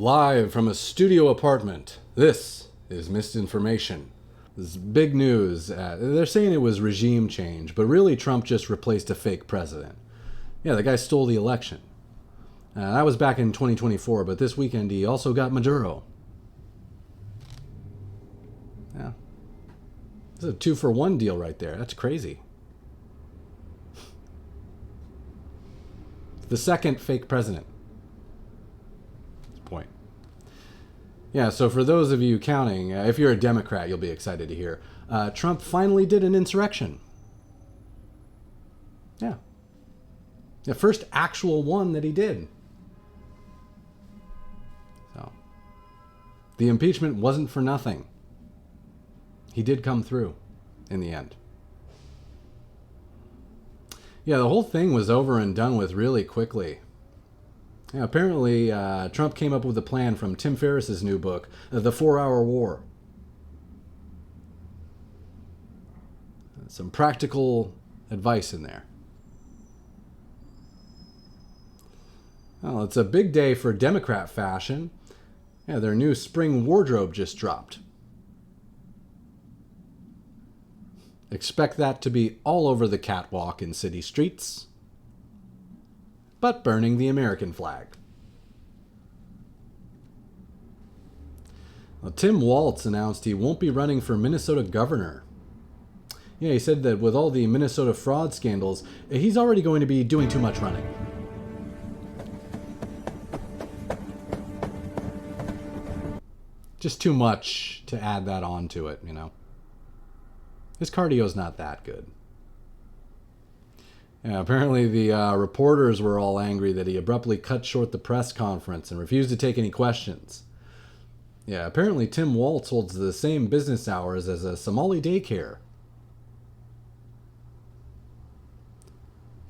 Live from a studio apartment, this is Misinformation. This is big news. They're saying it was regime change, but really Trump just replaced a fake president. Yeah, the guy stole the election. That was back in 2024, but this weekend he also got Maduro. Yeah. This is a 2-for-1 deal right there. That's crazy. The second fake president. Point. Yeah, so for those of you counting, if you're a Democrat, you'll be excited to hear. Trump finally did an insurrection. Yeah. The first actual one that he did. So, the impeachment wasn't for nothing. He did come through in the end. Yeah, the whole thing was over and done with really quickly. Yeah, apparently, Trump came up with a plan from Tim Ferriss's new book, The 4-Hour War. Some practical advice in there. Well, it's a big day for Democrat fashion. Yeah, their new spring wardrobe just dropped. Expect that to be all over the catwalk in city streets, but burning the American flag. Well, Tim Walz announced he won't be running for Minnesota governor. Yeah, he said that with all the Minnesota fraud scandals, he's already going to be doing too much running. Just too much to add that on to it, you know. His cardio's not that good. Yeah, apparently the reporters were all angry that he abruptly cut short the press conference and refused to take any questions. Yeah, apparently Tim Walz holds the same business hours as a Somali daycare.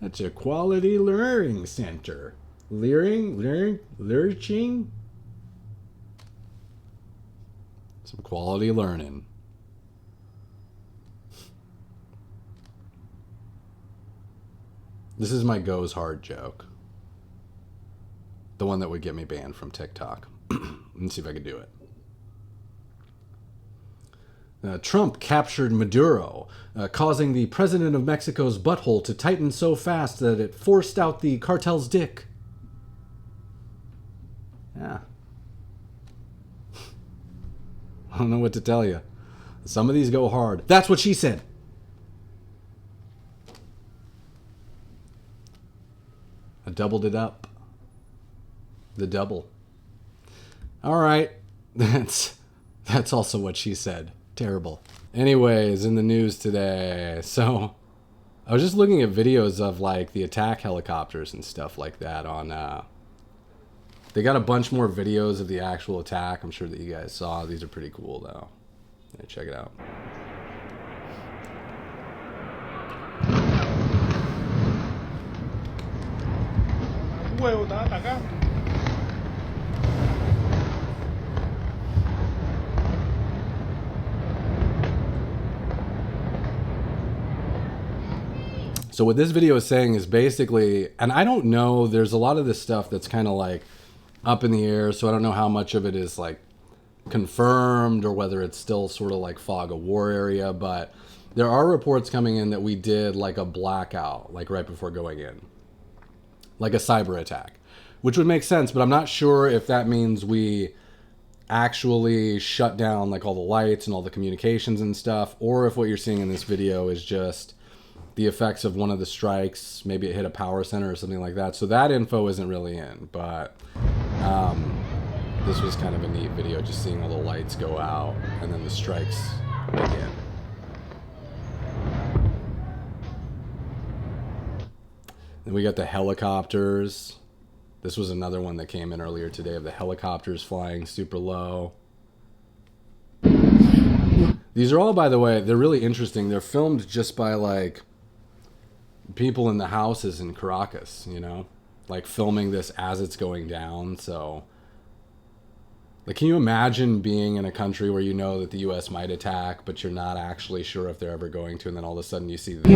That's a quality learning center. Lurching? Some quality learning. This is my goes hard joke. The one that would get me banned from TikTok. Let's see if I can do it. Trump captured Maduro, causing the president of Mexico's butthole to tighten so fast that it forced out the cartel's dick. Yeah. I don't know what to tell you. Some of these go hard. That's what she said. I doubled it up. The double. All right. That's also what she said. Terrible. Anyways, in the news today. So, I was just looking at videos of like the attack helicopters and stuff like that on they got a bunch more videos of the actual attack. I'm sure that you guys saw. These are pretty cool though. Yeah, check it out. So what this video is saying is basically, and I don't know, there's a lot of this stuff that's kind of like up in the air, so I don't know how much of it is like confirmed or whether it's still sort of like fog of war area, but there are reports coming in that we did like a blackout, like right before going in. Like a cyber attack, which would make sense, but I'm not sure if that means we actually shut down like all the lights and all the communications and stuff, or if what you're seeing in this video is just the effects of one of the strikes. Maybe it hit a power center or something like that. So that info isn't really in, but this was kind of a neat video, just seeing all the lights go out and then the strikes begin. Then we got the helicopters. This was another one that came in earlier today of the helicopters flying super low. These are all, by the way, they're really interesting. They're filmed just by like people in the houses in Caracas, you know, like filming this as it's going down. So like, can you imagine being in a country where you know that the U.S. might attack, but you're not actually sure if they're ever going to, and then all of a sudden you see this.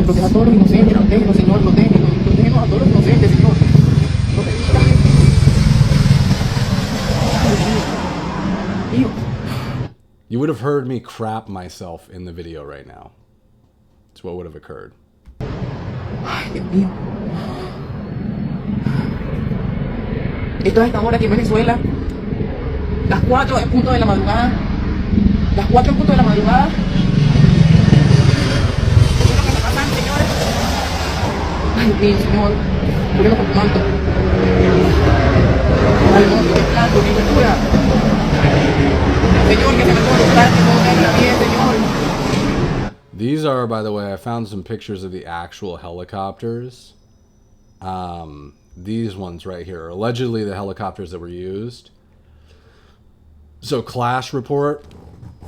You would have heard me crap myself in the video right now. It's what would have occurred. Ay, Dios mío. Esto es esta hora aquí en Venezuela. Las 4 en punto de la madrugada. Las 4 en punto de la madrugada. ¿Qué es lo que me pasa, señores? Ay, Dios mío, Señor. Muriendo por tu manto. Ay, no, qué plato, qué locura. Señor, que se me puede buscar, que no me la piel, Señor. These are, by the way, I found some pictures of the actual helicopters. These ones right here are allegedly the helicopters that were used. So Clash report,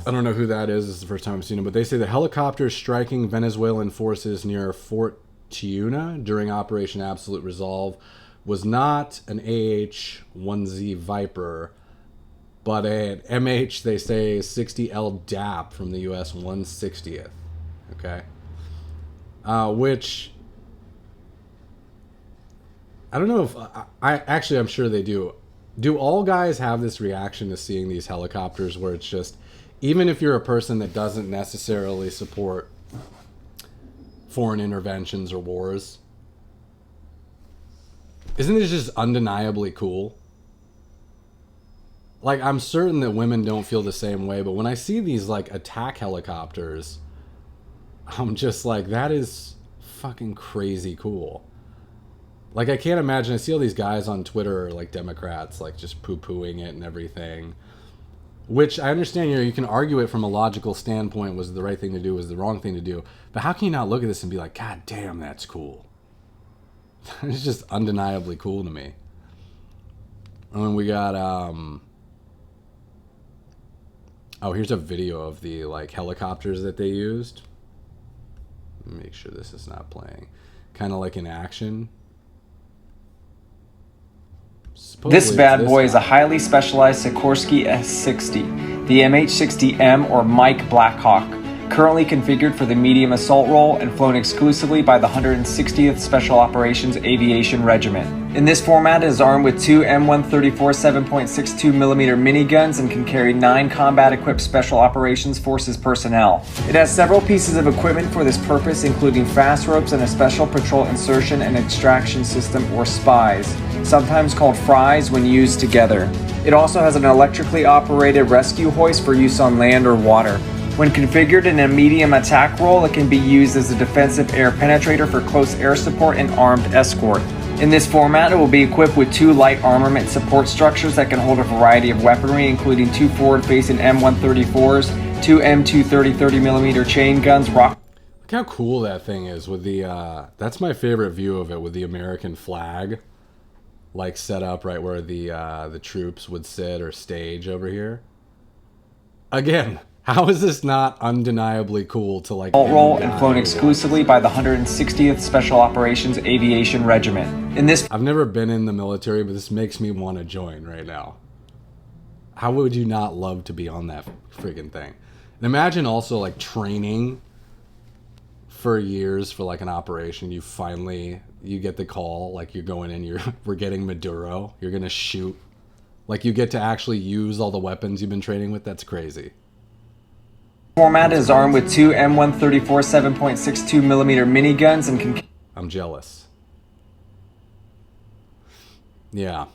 I don't know who that is. This is the first time I've seen it, but they say the helicopters striking Venezuelan forces near Fort Tiuna during Operation Absolute Resolve was not an AH-1Z Viper, but an MH, they say, 60L DAP from the US 160th. Okay. Which, I don't know if, I'm sure they do. Do all guys have this reaction to seeing these helicopters where it's just, even if you're a person that doesn't necessarily support foreign interventions or wars, isn't it just undeniably cool? Like, I'm certain that women don't feel the same way, but when I see these, like, attack helicopters, I'm just like, that is fucking crazy cool. Like, I can't imagine, I see all these guys on Twitter, like Democrats, like, just poo-pooing it and everything. Which, I understand, you can argue it from a logical standpoint, was the right thing to do, was the wrong thing to do. But how can you not look at this and be like, God damn, that's cool. It's just undeniably cool to me. And then we got, oh, here's a video of the, like, helicopters that they used. Make sure this is not playing. Kind of like in action. Supposedly This bad boy is a highly specialized Sikorsky S-60, the MH-60M or Mike Blackhawk, currently configured for the medium assault role and flown exclusively by the 160th Special Operations Aviation Regiment. In this format, it is armed with two M134 7.62mm miniguns and can carry 9 combat-equipped Special Operations Forces personnel. It has several pieces of equipment for this purpose, including fast ropes and a special patrol insertion and extraction system, or SPIES, sometimes called fries when used together. It also has an electrically operated rescue hoist for use on land or water. When configured in a medium attack role, it can be used as a defensive air penetrator for close air support and armed escort. In this format, it will be equipped with 2 light armament support structures that can hold a variety of weaponry, including 2 forward-facing M134s, 2 M230 30mm chain guns, rock. Look how cool that thing is with the, that's my favorite view of it, with the American flag, like, set up right where the troops would sit or stage over here. Again, how is this not undeniably cool to, like, role and flown exclusively by the 160th Special Operations Aviation Regiment. In this, I've never been in the military, but this makes me want to join right now. How would you not love to be on that freaking thing? And imagine also, like, training for years for, like, an operation. You get the call, like, you're going in, we're getting Maduro, you're gonna shoot, like, you get to actually use all the weapons you've been training with. That's crazy. Format is armed with 2 M134 7.62mm miniguns and can... I'm jealous. Yeah.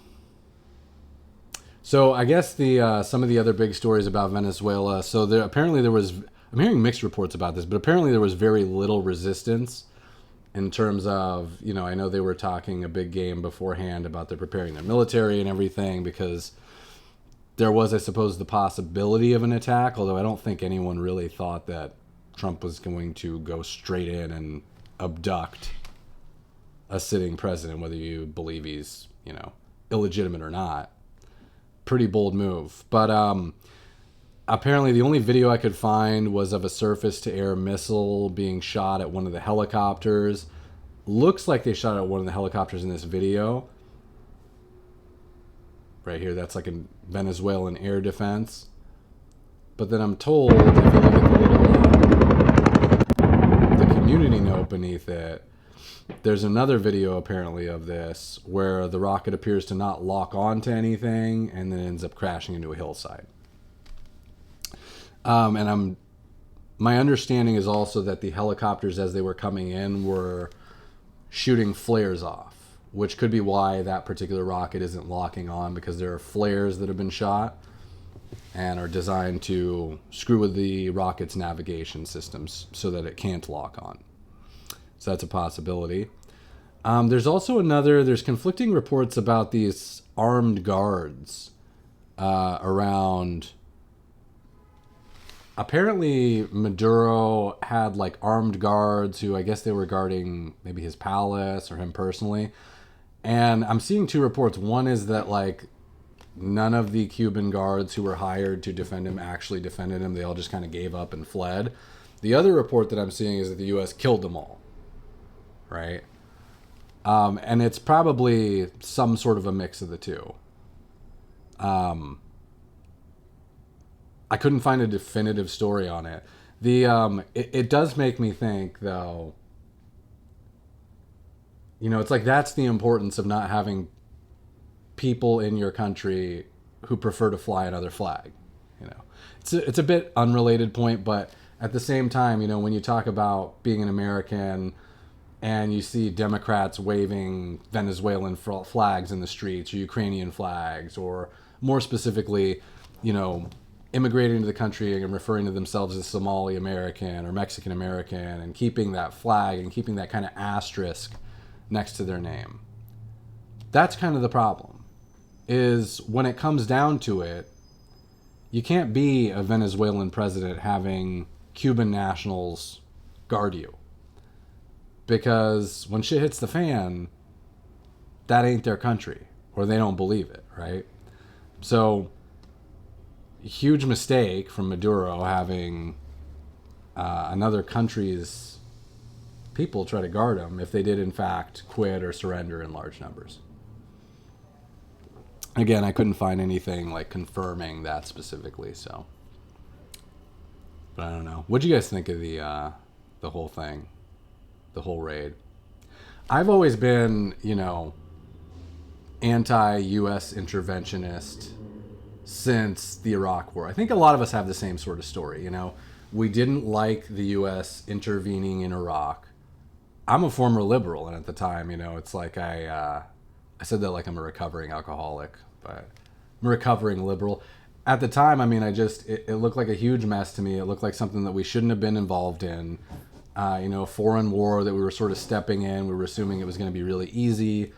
So I guess the some of the other big stories about Venezuela. So apparently there was, I'm hearing mixed reports about this, but apparently there was very little resistance in terms of, you know, I know they were talking a big game beforehand about they're preparing their military and everything, because there was, I suppose, the possibility of an attack, although I don't think anyone really thought that Trump was going to go straight in and abduct a sitting president, whether you believe he's, you know, illegitimate or not. Pretty bold move. But apparently the only video I could find was of a surface-to-air missile being shot at one of the helicopters. Looks like they shot at one of the helicopters in this video. Right here, that's like a Venezuelan air defense. But then I'm told, if you look at the community note beneath it, there's another video apparently of this where the rocket appears to not lock onto anything and then ends up crashing into a hillside. And my understanding is also that the helicopters, as they were coming in, were shooting flares off, which could be why that particular rocket isn't locking on, because there are flares that have been shot and are designed to screw with the rocket's navigation systems so that it can't lock on. So that's a possibility. There's conflicting reports about these armed guards around. Apparently Maduro had like armed guards who, I guess they were guarding maybe his palace or him personally. And I'm seeing two reports. One is that like none of the Cuban guards who were hired to defend him actually defended him. They all just kind of gave up and fled. The other report that I'm seeing is that the U.S. killed them all. Right? And it's probably some sort of a mix of the two. I couldn't find a definitive story on it. It does make me think, though, you know, it's like that's the importance of not having people in your country who prefer to fly another flag. You know, it's a bit unrelated point, but at the same time, you know, when you talk about being an American and you see Democrats waving Venezuelan flags in the streets or Ukrainian flags, or more specifically, you know, immigrating to the country and referring to themselves as Somali American or Mexican American and keeping that flag and keeping that kind of asterisk next to their name. That's kind of the problem, is when it comes down to it, you can't be a Venezuelan president having Cuban nationals guard you. Because when shit hits the fan, that ain't their country, or they don't believe it, right? So, huge mistake from Maduro having another country's people try to guard him if they did in fact quit or surrender in large numbers. Again, I couldn't find anything like confirming that specifically, so. But I don't know. What'd you guys think of the whole thing? The whole raid? I've always been, you know, anti-US interventionist since the Iraq War. I think a lot of us have the same sort of story, you know. We didn't like the US intervening in Iraq. I'm a former liberal, and at the time, you know, it's like I said that like I'm a recovering alcoholic, but I'm a recovering liberal. At the time, I mean, it looked like a huge mess to me. It looked like something that we shouldn't have been involved in. You know, a foreign war that we were sort of stepping in. We were assuming it was going to be really easy.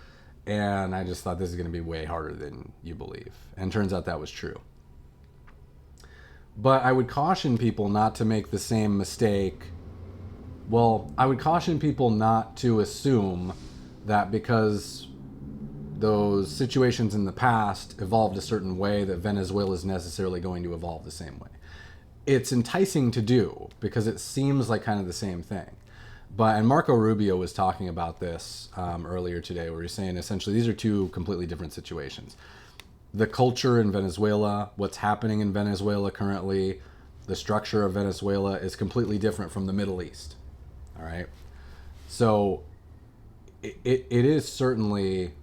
And I just thought this is going to be way harder than you believe. And turns out that was true. But I would caution people not to make the same mistake. Well, I would caution people not to assume that because those situations in the past evolved a certain way that Venezuela is necessarily going to evolve the same way. It's enticing to do because it seems like kind of the same thing. And Marco Rubio was talking about this earlier today, where he's saying essentially these are two completely different situations. The culture in Venezuela, what's happening in Venezuela currently, the structure of Venezuela is completely different from the Middle East. All right? So it is certainly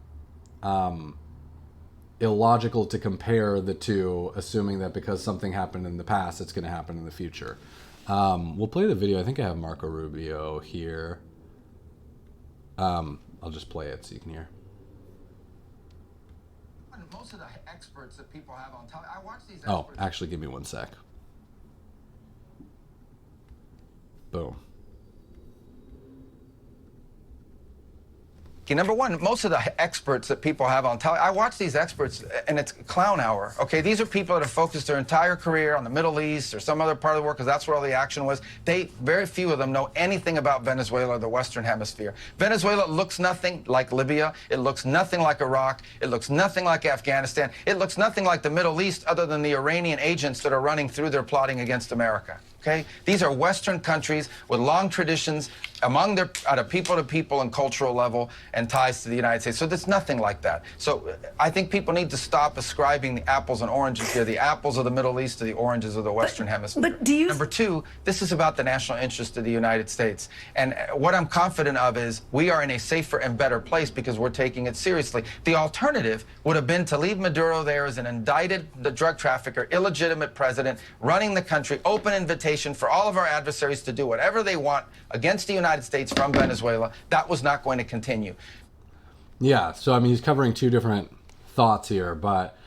illogical to compare the two, assuming that because something happened in the past, it's going to happen in the future. We'll play the video. I think I have Marco Rubio here. I'll just play it so you can hear. Most of the experts that people have on top, I watch these experts. Oh, actually, give me one sec. Boom. Number one, most of the experts that people have on television, I watch these experts, and it's clown hour, okay? These are people that have focused their entire career on the Middle East or some other part of the world because that's where all the action was. Very few of them know anything about Venezuela or the Western Hemisphere. Venezuela looks nothing like Libya. It looks nothing like Iraq. It looks nothing like Afghanistan. It looks nothing like the Middle East other than the Iranian agents that are running through there plotting against America. Okay? These are Western countries with long traditions among their, at a people-to-people and cultural level, and ties to the United States. So there's nothing like that. So I think people need to stop ascribing the apples and oranges here, the apples of the Middle East to the oranges of the Western Hemisphere. But do you... Number two, this is about the national interest of the United States. And what I'm confident of is we are in a safer and better place because we're taking it seriously. The alternative would have been to leave Maduro there as an indicted drug trafficker, illegitimate president, running the country, open invitation for all of our adversaries to do whatever they want against the United States from Venezuela. That was not going to continue. Yeah, so I mean, he's covering two different thoughts here, but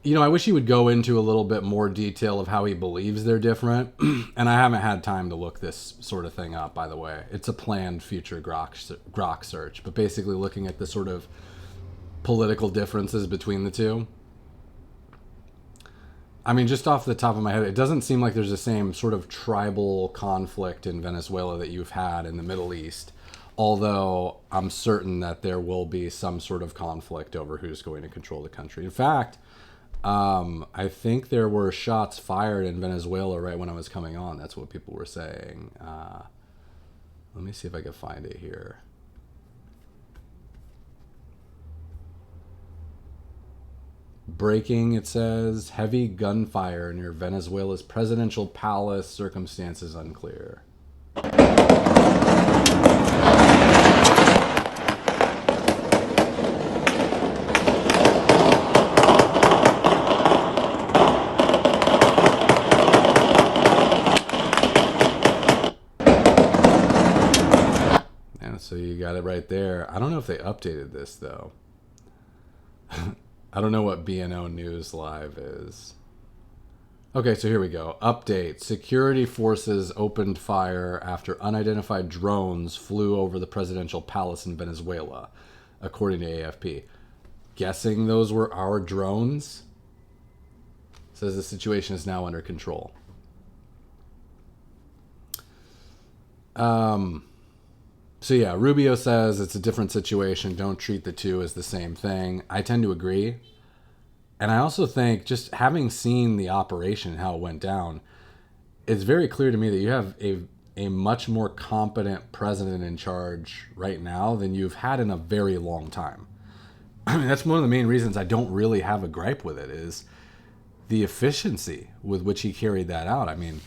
you know, I wish he would go into a little bit more detail of how he believes they're different. And I haven't had time to look this sort of thing up, by the way. It's a planned future Grok search, but basically looking at the sort of political differences between the two. I mean, just off the top of my head, it doesn't seem like there's the same sort of tribal conflict in Venezuela that you've had in the Middle East, although I'm certain that there will be some sort of conflict over who's going to control the country. In fact, I think there were shots fired in Venezuela right when I was coming on. That's what people were saying. Let me see if I can find it here. Breaking, it says, heavy gunfire near Venezuela's presidential palace, circumstances unclear. Yeah, so you got it right there. I don't know if they updated this, though. I don't know what BNO News Live is. Okay, so here we go. Update. Security forces opened fire after unidentified drones flew over the presidential palace in Venezuela, according to AFP. Guessing those were our drones? Says the situation is now under control. So yeah, Rubio says it's a different situation. Don't treat the two as the same thing. I tend to agree. And I also think, just having seen the operation, how it went down, it's very clear to me that you have a much more competent president in charge right now than you've had in a very long time. I mean, that's one of the main reasons I don't really have a gripe with it, is the efficiency with which he carried that out. I mean,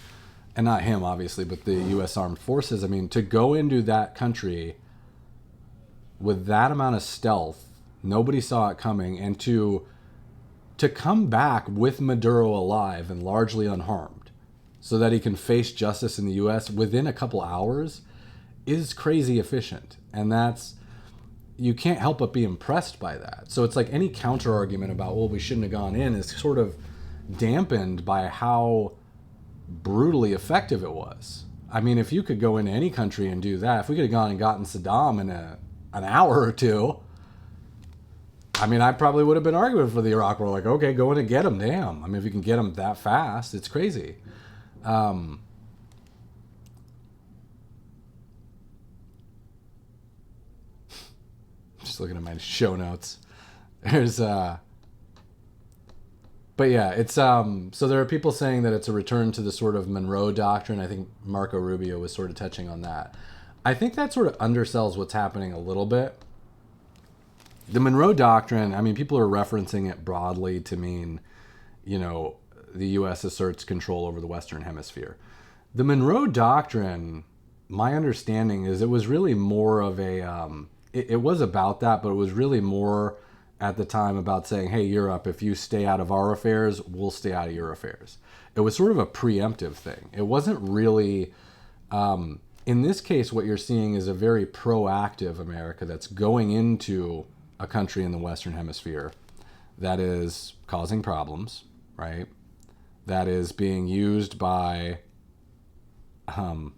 and not him, obviously, but the U.S. Armed Forces. I mean, to go into that country with that amount of stealth, nobody saw it coming, and to come back with Maduro alive and largely unharmed so that he can face justice in the U.S. within a couple hours is crazy efficient. And that's, you can't help but be impressed by that. So it's like any counter argument about, well, we shouldn't have gone in, is sort of dampened by how brutally effective it was. I mean, if you could go into any country and do that, if we could have gone and gotten Saddam in an hour or two, I mean, I probably would have been arguing for the Iraq War. Like, okay, go in and get him. Damn. I mean, if you can get him that fast, it's crazy. Just looking at my show notes. There's but yeah, it's so there are people saying that it's a return to the sort of Monroe Doctrine. I think Marco Rubio was sort of touching on that. I think that sort of undersells what's happening a little bit. The Monroe Doctrine, I mean, people are referencing it broadly to mean, you know, the U.S. asserts control over the Western Hemisphere. The Monroe Doctrine, my understanding is it was really more of a, it was about that, but it was really more at the time about saying, hey, Europe, if you stay out of our affairs, we'll stay out of your affairs. It was sort of a preemptive thing. It wasn't really, in this case, what you're seeing is a very proactive America that's going into a country in the Western Hemisphere that is causing problems, right? That is being used by, damn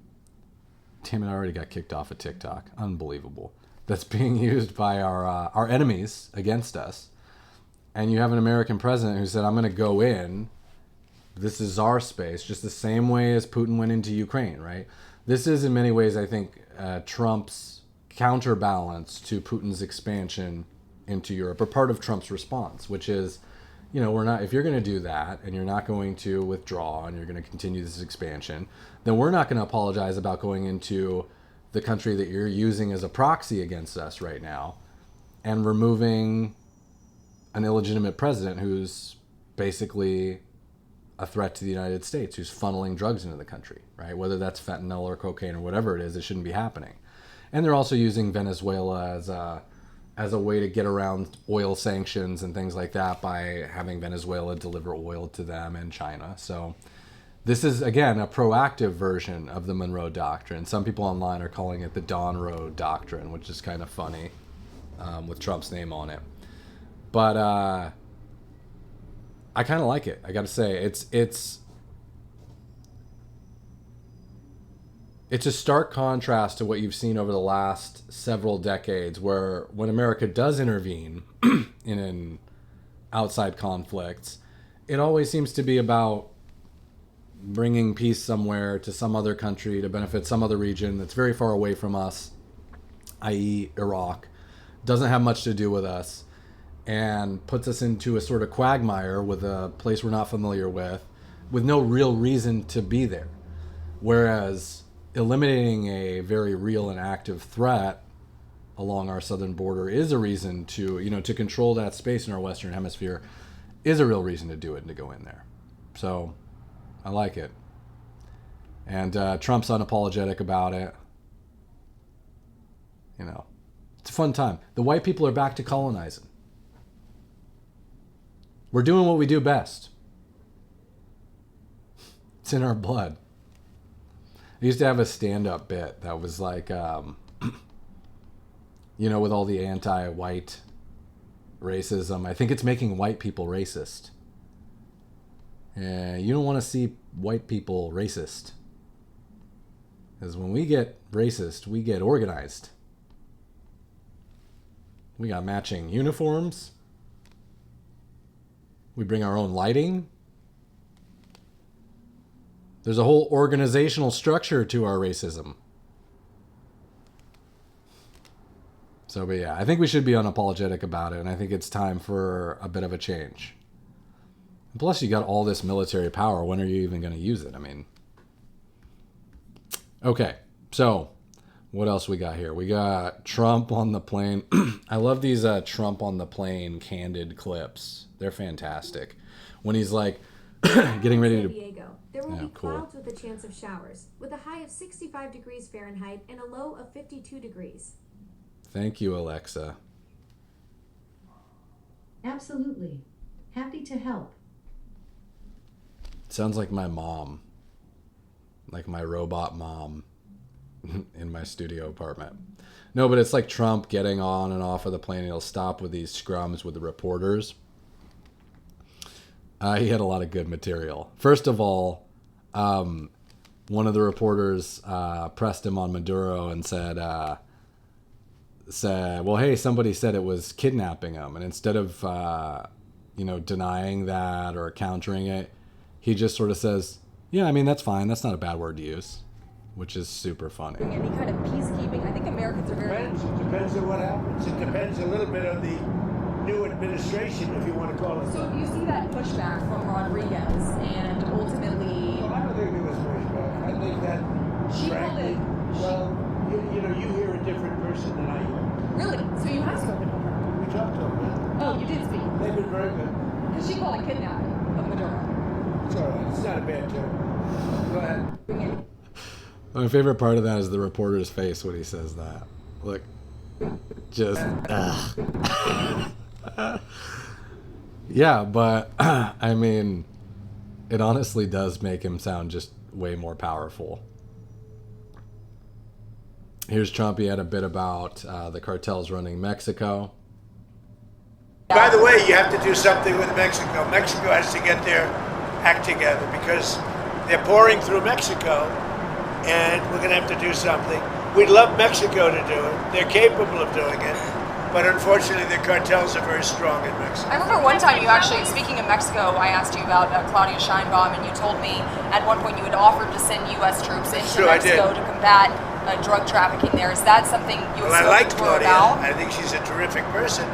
it, I already got kicked off of TikTok. Unbelievable. That's being used by our enemies against us. And you have an American president who said, I'm going to go in. This is our space, just the same way as Putin went into Ukraine, right? This is, in many ways, I think, Trump's counterbalance to Putin's expansion into Europe, or part of Trump's response, which is, you know, we're not, if you're going to do that and you're not going to withdraw and you're going to continue this expansion, then we're not going to apologize about going into the country that you're using as a proxy against us right now and removing an illegitimate president who's basically a threat to the United States, who's funneling drugs into the country, right? Whether that's fentanyl or cocaine or whatever it is, it shouldn't be happening. And they're also using Venezuela as a way to get around oil sanctions and things like that by having Venezuela deliver oil to them and China. So this is, again, a proactive version of the Monroe Doctrine. Some people online are calling it the Don Road Doctrine, which is kind of funny with Trump's name on it. But I kind of like it. I got to say, it's a stark contrast to what you've seen over the last several decades, where when America does intervene in an outside conflicts, it always seems to be about bringing peace somewhere to some other country to benefit some other region that's very far away from us, i.e. Iraq, doesn't have much to do with us, and puts us into a sort of quagmire with a place we're not familiar with no real reason to be there. Whereas eliminating a very real and active threat along our southern border is a reason to, you know, to control that space in our Western Hemisphere is a real reason to do it and to go in there. So I like it. And Trump's unapologetic about it. You know, it's a fun time. The white people are back to colonizing. We're doing what we do best. It's in our blood. I used to have a stand-up bit that was like, you know, with all the anti-white racism, I think it's making white people racist. You don't want to see white people racist. Because when we get racist, we get organized. We got matching uniforms. We bring our own lighting. There's a whole organizational structure to our racism. So, but yeah, I think we should be unapologetic about it, and I think it's time for a bit of a change. Plus, you got all this military power. When are you even going to use it? I mean, okay. So, what else we got here? We got Trump on the plane. I love these Trump on the plane candid clips. They're fantastic. When he's like getting ready to. Diego. There will be clouds with a chance of showers, with a high of 65 degrees Fahrenheit and a low of 52 degrees. Thank you, Alexa. Absolutely. Happy to help. Sounds like my mom. Like my robot mom in my studio apartment. No, but it's like Trump getting on and off of the plane. He'll stop with these scrums with the reporters. He had a lot of good material. First of all, one of the reporters pressed him on Maduro and said, well, hey, somebody said it was kidnapping him. And instead of, denying that or countering it, he just sort of says, yeah, I mean, that's fine. That's not a bad word to use, which is super funny. Any kind of peacekeeping. I think Americans are very... It depends on what happens. It depends a little bit on the new administration, if you want to call it. So if you see that pushback from Rodriguez and ultimately... Well, I don't think there was pushback. I think that, she frankly, well, you hear a different person than I hear. Really? So you have spoken to her? We talked to them, yeah. Oh, you did speak? They've been very good. Because she called it kidnapping of Maduro. It's all right. It's not a bad term. Go ahead. My favorite part of that is the reporter's face when he says that. Look, just, yeah, but, I mean, it honestly does make him sound just way more powerful. Here's Trump. He had a bit about the cartels running Mexico. By the way, you have to do something with Mexico. Mexico has to get their act together because they're pouring through Mexico, and we're going to have to do something. We'd love Mexico to do it. They're capable of doing it, but unfortunately the cartels are very strong in Mexico. I remember one time you actually, speaking of Mexico, I asked you about Claudia Sheinbaum, and you told me at one point you had offered to send U.S. troops into Mexico to combat drug trafficking there. Is that something you have spoken to her about? I like Claudia. I think she's a terrific person.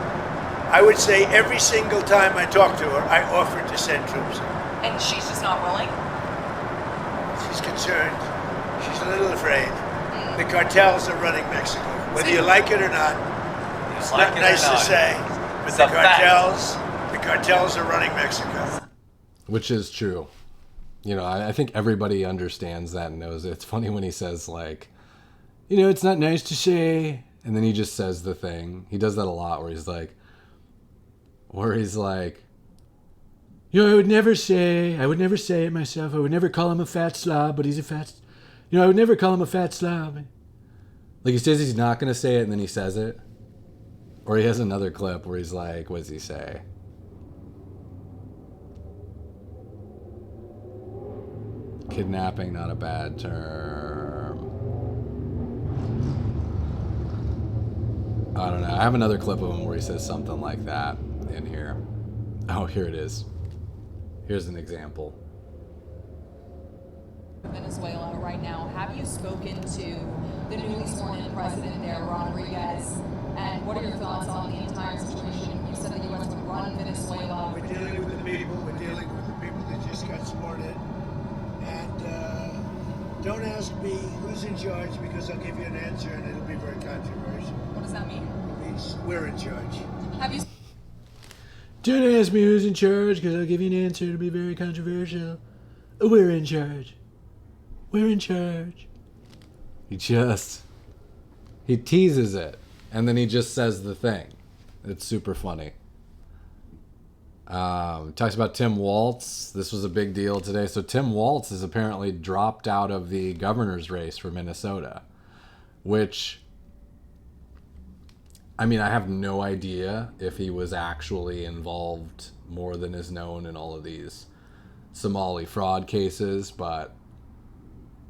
I would say every single time I talk to her, I offered to send troops. And she's just not willing? She's concerned. She's a little afraid. The cartels are running Mexico. Whether you like it or not, it's not nice to say, but the cartels are running Mexico. Which is true. You know, I think everybody understands that and knows it. It's funny when he says, like, you know, it's not nice to say, and then he just says the thing. He does that a lot where he's like, you know, I would never say it myself. I would never call him a fat slob, but he's a fat, you know, I would never call him a fat slob. Like, he says he's not going to say it, and then he says it. Or he has another clip where he's like, what does he say? Kidnapping, not a bad term. I don't know. I have another clip of him where he says something like that in here. Oh, here it is. Here's an example. Venezuela right now. Have you spoken to the newly sworn-in president there, Rodriguez? And what are your thoughts on the entire situation? You said the U.S. would run Venezuela. We're dealing with the people. We're dealing with the people that just got sworn in. And don't ask me who's in charge, because I'll give you an answer and it'll be very controversial. What does that mean? It means we're in charge. Have you? Don't ask me who's in charge, because I'll give you an answer. It'll be very controversial. We're in charge. We're in charge. He teases it, and then he just says the thing. It's super funny. Talks about Tim Walz. This was a big deal today. So Tim Walz has apparently dropped out of the governor's race for Minnesota, which, I mean, I have no idea if he was actually involved more than is known in all of these Somali fraud cases, but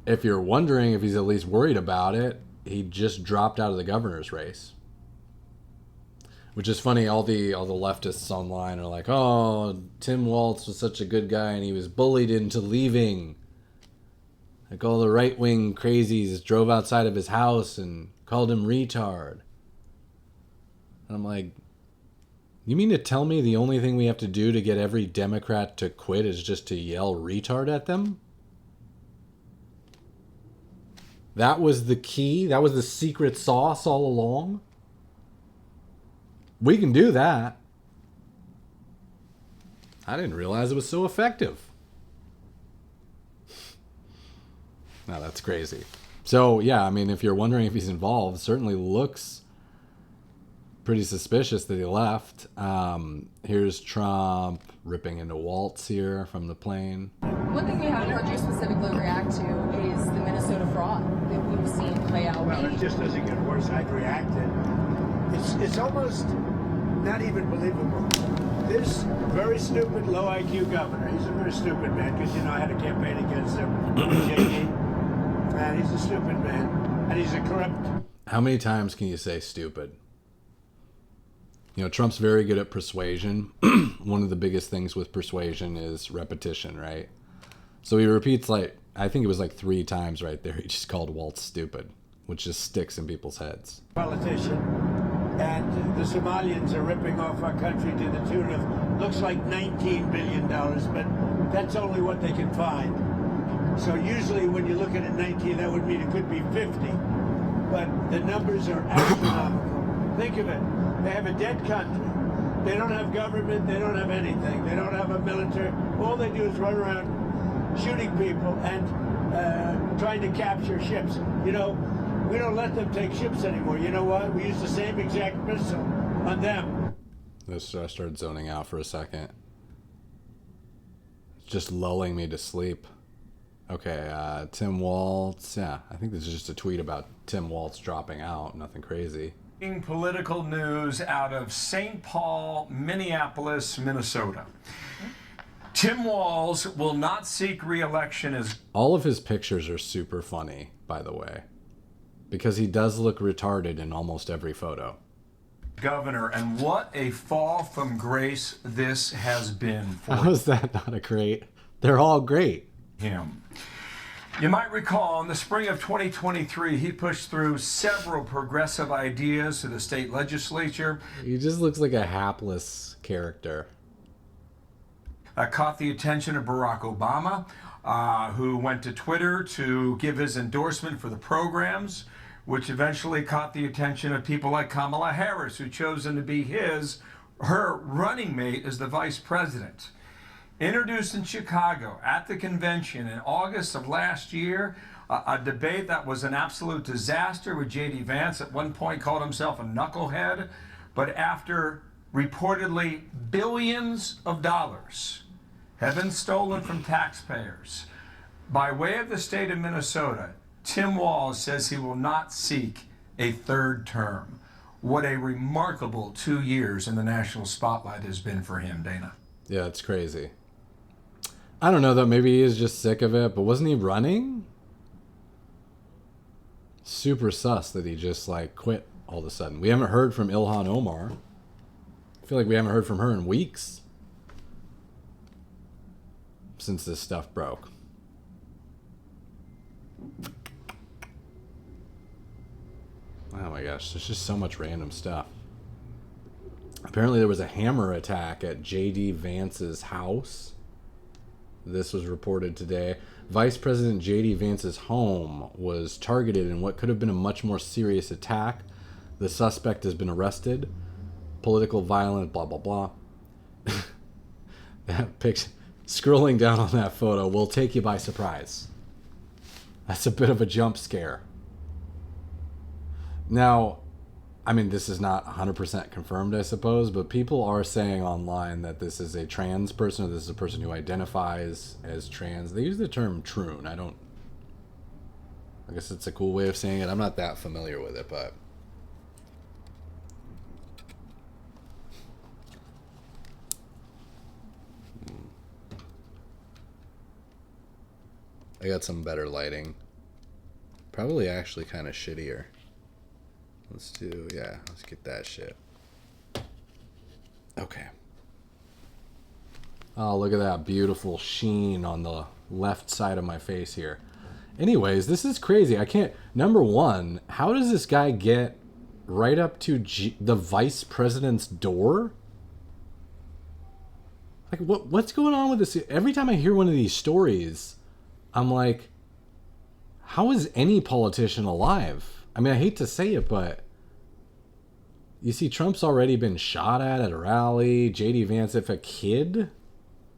if you're wondering if he's at least worried about it, he just dropped out of the governor's race. Which is funny, all the leftists online are like, oh, Tim Walz was such a good guy and he was bullied into leaving. Like, all the right-wing crazies drove outside of his house and called him retard. And I'm like, you mean to tell me the only thing we have to do to get every Democrat to quit is just to yell retard at them? That was the key? That was the secret sauce all along? We can do that. I didn't realize it was so effective. No, that's crazy. So, yeah, I mean, if you're wondering if he's involved, it certainly looks pretty suspicious that he left. Here's Trump ripping into Waltz here from the plane. One thing we haven't heard you specifically react to is the Minnesota fraud that we've seen play out. Well, it just doesn't get worse. I'd reacted. It's almost not even believable. This very stupid, low IQ governor, he's a very stupid man, because, you know, I had a campaign against him, JD, and he's a stupid man, and he's a corrupt. How many times can you say stupid? You know, Trump's very good at persuasion. One of the biggest things with persuasion is repetition, right? So he repeats, like, I think it was like 3 times right there. He just called Waltz stupid, which just sticks in people's heads. Politician, and the Somalians are ripping off our country to the tune of, looks like $19 billion, but that's only what they can find. So usually when you look at it 19, that would mean it could be 50. But the numbers are astronomical. Think of it. They have a dead country. They don't have government. They don't have anything. They don't have a military. All they do is run around shooting people and trying to capture ships. You know, we don't let them take ships anymore. You know what? We use the same exact missile on them. I started zoning out for a second. It's just lulling me to sleep. Okay, Tim Waltz. Yeah, I think this is just a tweet about Tim Waltz dropping out. Nothing crazy. Political news out of St. Paul, Minneapolis, Minnesota. Tim Walz will not seek re-election as... All of his pictures are super funny, by the way, because he does look retarded in almost every photo. Governor, and what a fall from grace this has been for How is that not a great? They're all great. Him. You might recall in the spring of 2023, he pushed through several progressive ideas to the state legislature. He just looks like a hapless character. Caught the attention of Barack Obama, who went to Twitter to give his endorsement for the programs, which eventually caught the attention of people like Kamala Harris, who chose him to be her running mate as the vice president. Introduced in Chicago at the convention in August of last year, a debate that was an absolute disaster with J.D. Vance. At one point called himself a knucklehead, but after reportedly billions of dollars have been stolen from taxpayers by way of the state of Minnesota, Tim Walz says he will not seek a third term. What a remarkable 2 years in the national spotlight has been for him, Dana. Yeah, it's crazy. I don't know, though. Maybe he is just sick of it, but wasn't he running? Super sus that he just, like, quit all of a sudden. We haven't heard from Ilhan Omar. I feel like we haven't heard from her in weeks since this stuff broke. Oh my gosh, there's just so much random stuff. Apparently there was a hammer attack at J.D. Vance's house. This was reported today. Vice President J.D. Vance's home was targeted in what could have been a much more serious attack. The suspect has been arrested. Political violence, blah, blah, blah. That picture, scrolling down on that photo will take you by surprise. That's a bit of a jump scare. Now, I mean, this is not 100% confirmed, I suppose, but people are saying online that this is a trans person, or this is a person who identifies as trans. They use the term troon. I guess it's a cool way of saying it. I'm not that familiar with it, but I got some better lighting. Probably actually kind of shittier. Let's get that shit. Okay. Oh, look at that beautiful sheen on the left side of my face here. Anyways, this is crazy. I can't... Number one, how does this guy get right up to the vice president's door? Like, what's going on with this? Every time I hear one of these stories, I'm like, how is any politician alive? I mean, I hate to say it, but you see, Trump's already been shot at a rally. J.D. Vance, if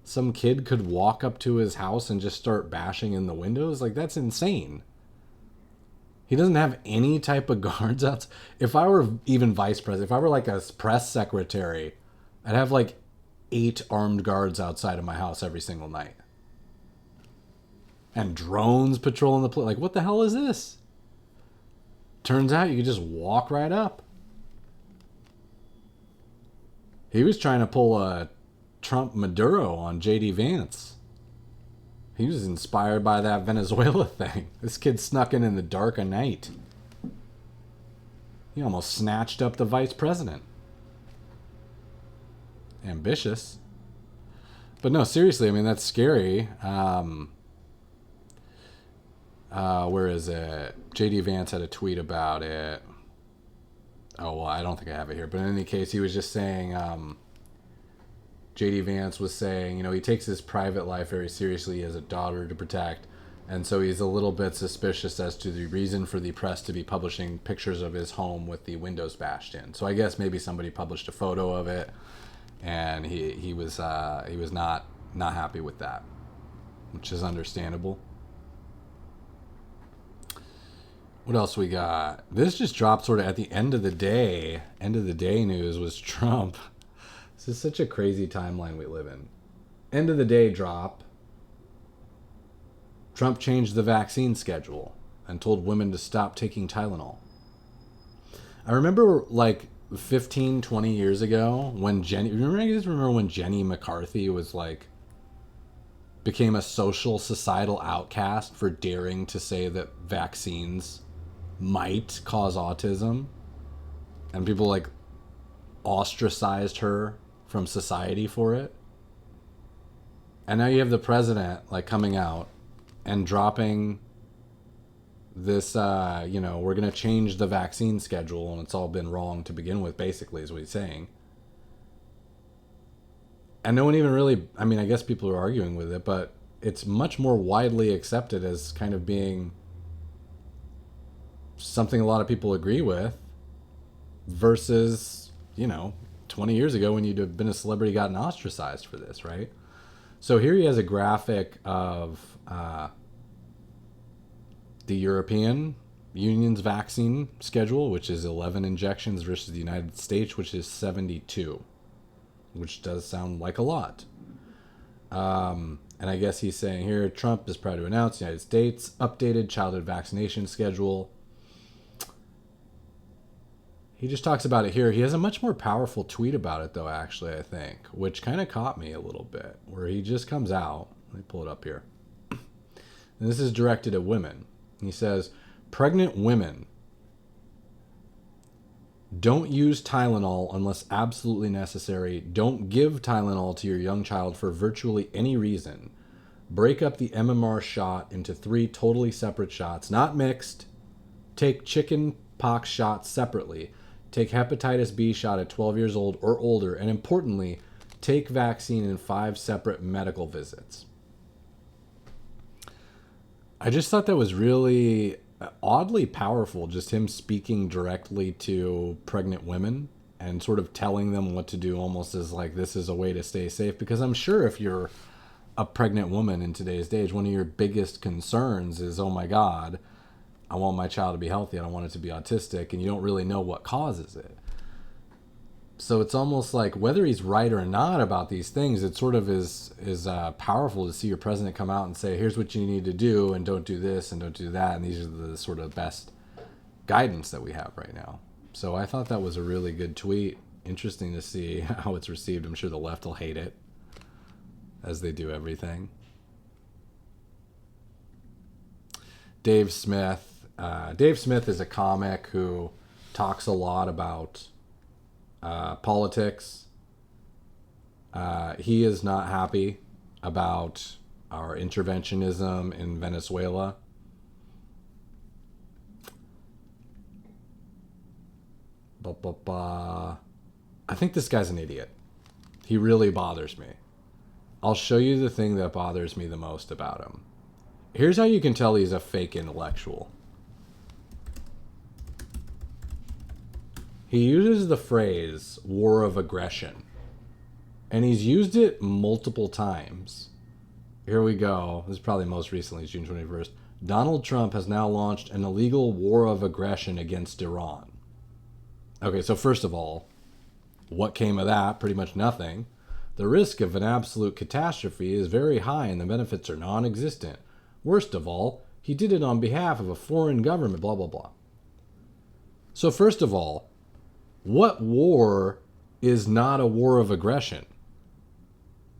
some kid could walk up to his house and just start bashing in the windows, like, that's insane. He doesn't have any type of guards out. If I were even vice president, if I were like a press secretary, I'd have like 8 armed guards outside of my house every single night. And drones patrolling the place. Like, what the hell is this? Turns out you could just walk right up. He was trying to pull a Trump Maduro on J.D. Vance. He was inspired by that Venezuela thing. This kid snuck in the dark of night. He almost snatched up the vice president. Ambitious. But no, seriously, I mean, that's scary. Where is it? J.D. Vance had a tweet about it. Oh, well, I don't think I have it here. But in any case, he was just saying, J.D. Vance was saying, you know, he takes his private life very seriously. He has a daughter to protect. And so he's a little bit suspicious as to the reason for the press to be publishing pictures of his home with the windows bashed in. So I guess maybe somebody published a photo of it, and he was not happy with that, which is understandable. What else we got? This just dropped sort of at the end of the day. End of the day news was Trump. This is such a crazy timeline we live in. End of the day drop. Trump changed the vaccine schedule and told women to stop taking Tylenol. I remember like 15, 20 years ago when remember when Jenny McCarthy was like, became a social societal outcast for daring to say that vaccines might cause autism, and people like ostracized her from society for it. And now you have the president like coming out and dropping this, you know, we're going to change the vaccine schedule and it's all been wrong to begin with, basically, is what he's saying. And no one even really, I mean, I guess people are arguing with it, but it's much more widely accepted as kind of being something a lot of people agree with versus, you know, 20 years ago when you'd have been a celebrity gotten ostracized for this, right? So here he has a graphic of the European Union's vaccine schedule, which is 11 injections versus the United States, which is 72, which does sound like a lot. And I guess he's saying here, Trump is proud to announce the United States updated childhood vaccination schedule. He just talks about it here. He has a much more powerful tweet about it, though, actually, I think, which kind of caught me a little bit, where he just comes out. Let me pull it up here. And this is directed at women. He says, pregnant women, don't use Tylenol unless absolutely necessary. Don't give Tylenol to your young child for virtually any reason. Break up the MMR shot into 3 totally separate shots, not mixed. Take chicken pox shots separately. Take hepatitis B shot at 12 years old or older. And importantly, take vaccine in 5 separate medical visits. I just thought that was really oddly powerful, just him speaking directly to pregnant women and sort of telling them what to do, almost as like this is a way to stay safe. Because I'm sure if you're a pregnant woman in today's age, one of your biggest concerns is, oh my God, I want my child to be healthy. I don't want it to be autistic. And you don't really know what causes it. So it's almost like whether he's right or not about these things, it sort of is powerful to see your president come out and say, here's what you need to do, and don't do this and don't do that. And these are the sort of best guidance that we have right now. So I thought that was a really good tweet. Interesting to see how it's received. I'm sure the left will hate it, as they do everything. Dave Smith. Dave Smith is a comic who talks a lot about politics. He is not happy about our interventionism in Venezuela. I think this guy's an idiot. He really bothers me. I'll show you the thing that bothers me the most about him. Here's how you can tell he's a fake intellectual. He uses the phrase war of aggression, and he's used it multiple times. Here we go. This is probably most recently, June 21st. Donald Trump has now launched an illegal war of aggression against Iran. Okay, so first of all, what came of that? Pretty much nothing. The risk of an absolute catastrophe is very high and the benefits are non-existent. Worst of all, he did it on behalf of a foreign government, blah, blah, blah. So first of all, what war is not a war of aggression?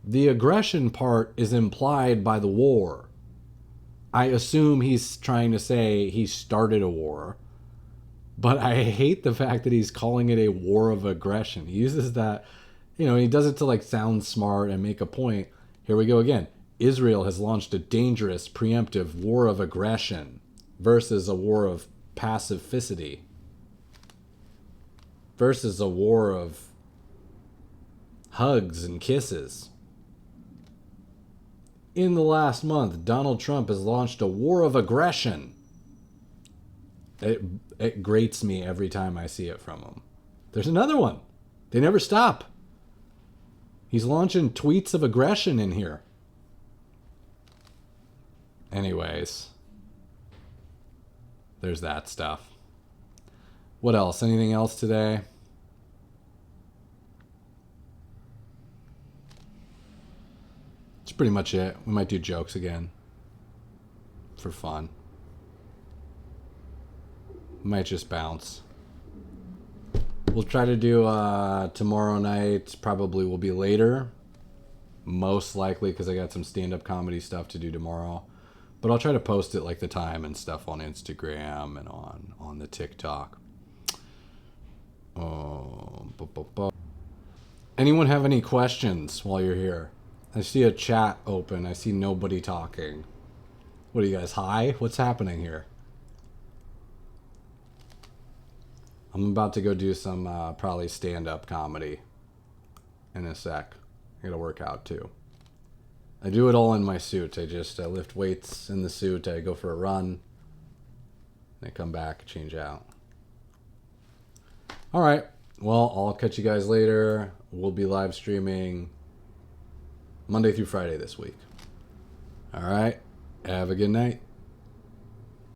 The aggression part is implied by the war. I assume he's trying to say he started a war, but I hate the fact that he's calling it a war of aggression. He uses that, you know, he does it to like sound smart and make a point. Here we go again. Israel has launched a dangerous preemptive war of aggression versus a war of pacificity. Versus a war of hugs and kisses. In the last month, Donald Trump has launched a war of aggression. It grates me every time I see it from him. There's another one. They never stop. He's launching tweets of aggression in here. Anyways, there's that stuff. What else? Anything else today? That's pretty much it. We might do jokes again. For fun. Might just bounce. We'll try to do tomorrow night. Probably will be later. Most likely because I got some stand-up comedy stuff to do tomorrow. But I'll try to post it like the time and stuff on Instagram and on the TikTok. Anyone have any questions while you're here? I see a chat open. I see nobody talking. What are you guys, high? What's happening here? I'm about to go do some probably stand-up comedy in a sec. I gotta work out too. I do it all in my suit. I lift weights in the suit. I go for a run. I come back, change out. All right. Well, I'll catch you guys later. We'll be live streaming Monday through Friday this week. All right. Have a good night.